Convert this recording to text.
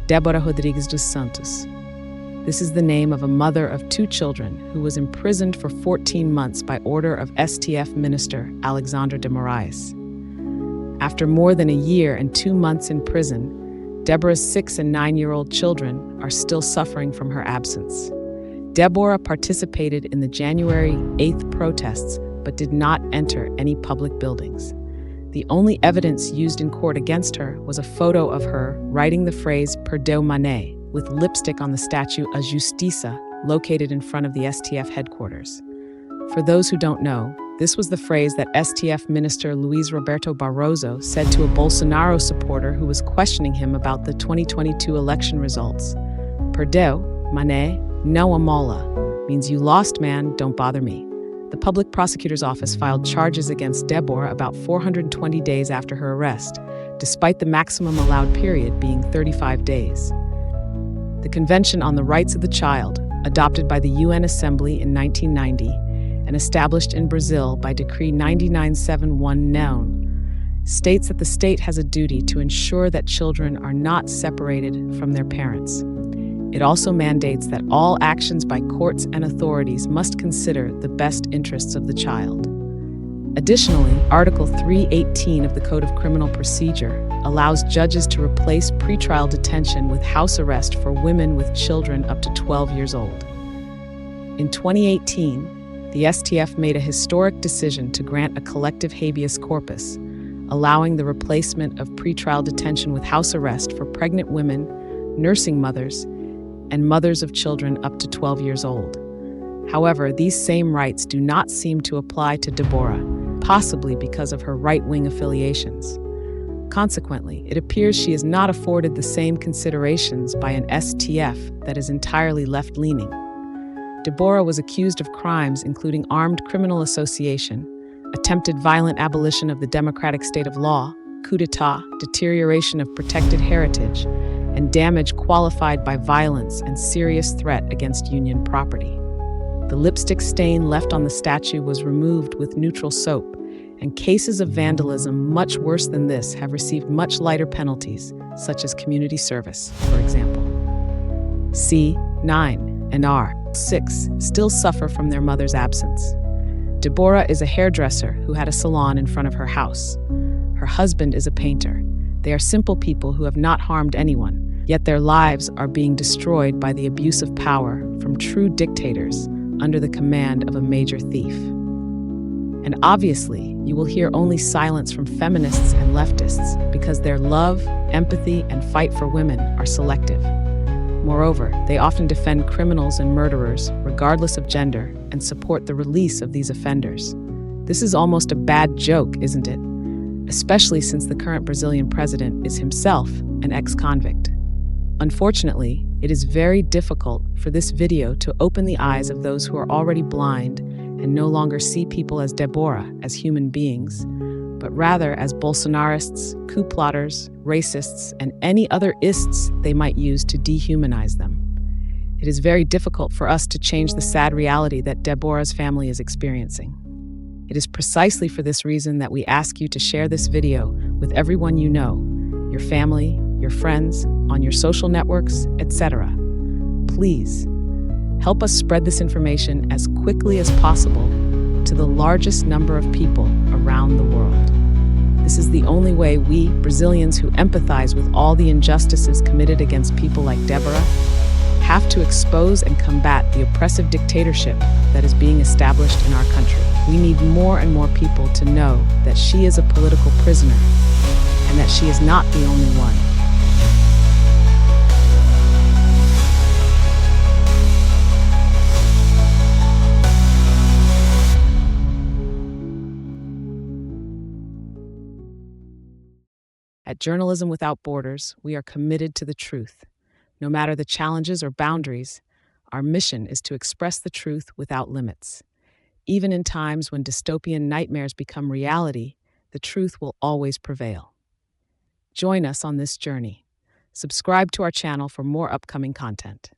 Débora Rodrigues dos Santos. This is the name of a mother of 2 children who was imprisoned for 14 months by order of STF Minister Alexandre de Moraes. After more than a year and 2 months in prison, Deborah's 6 and 9-year-old children are still suffering from her absence. Deborah participated in the January 8th protests but did not enter any public buildings. The only evidence used in court against her was a photo of her writing the phrase "Perdeu Mané" with lipstick on the statue A Justiça located in front of the STF headquarters. For those who don't know, this was the phrase that STF Minister Luiz Roberto Barroso said to a Bolsonaro supporter who was questioning him about the 2022 election results. Perdeu Mané, não amola, means you lost, man, don't bother me. The public prosecutor's office filed charges against Deborah about 420 days after her arrest, despite the maximum allowed period being 35 days. The Convention on the Rights of the Child, adopted by the UN Assembly in 1990 and established in Brazil by Decree 9971 states that the state has a duty to ensure that children are not separated from their parents. It also mandates that all actions by courts and authorities must consider the best interests of the child. Additionally, Article 318 of the Code of Criminal Procedure allows judges to replace pretrial detention with house arrest for women with children up to 12 years old. In 2018, the STF made a historic decision to grant a collective habeas corpus, allowing the replacement of pretrial detention with house arrest for pregnant women, nursing mothers, and mothers of children up to 12 years old. However, these same rights do not seem to apply to Deborah, possibly because of her right-wing affiliations. Consequently, it appears she is not afforded the same considerations by an STF that is entirely left-leaning. Deborah was accused of crimes including armed criminal association, attempted violent abolition of the democratic state of law, coup d'état, deterioration of protected heritage, and damage qualified by violence and serious threat against Union property. The lipstick stain left on the statue was removed with neutral soap, and cases of vandalism much worse than this have received much lighter penalties, such as community service, for example. C9 and R6 still suffer from their mother's absence. Deborah is a hairdresser who had a salon in front of her house. Her husband is a painter. They are simple people who have not harmed anyone, yet their lives are being destroyed by the abuse of power from true dictators under the command of a major thief. And obviously, you will hear only silence from feminists and leftists because their love, empathy, and fight for women are selective. Moreover, they often defend criminals and murderers, regardless of gender, and support the release of these offenders. This is almost a bad joke, isn't it? Especially since the current Brazilian president is himself an ex-convict. Unfortunately, it is very difficult for this video to open the eyes of those who are already blind and no longer see people as Deborah as human beings, but rather as Bolsonarists, coup plotters, racists, and any other ists they might use to dehumanize them. It is very difficult for us to change the sad reality that Deborah's family is experiencing. It is precisely for this reason that we ask you to share this video with everyone you know, your family, your friends, on your social networks, etc. Please, help us spread this information as quickly as possible to the largest number of people around the world. This is the only way we, Brazilians who empathize with all the injustices committed against people like Deborah, have to expose and combat the oppressive dictatorship that is being established in our country. We need more and more people to know that she is a political prisoner and that she is not the only one. At Journalism Without Borders, we are committed to the truth. No matter the challenges or boundaries, our mission is to express the truth without limits. Even in times when dystopian nightmares become reality, the truth will always prevail. Join us on this journey. Subscribe to our channel for more upcoming content.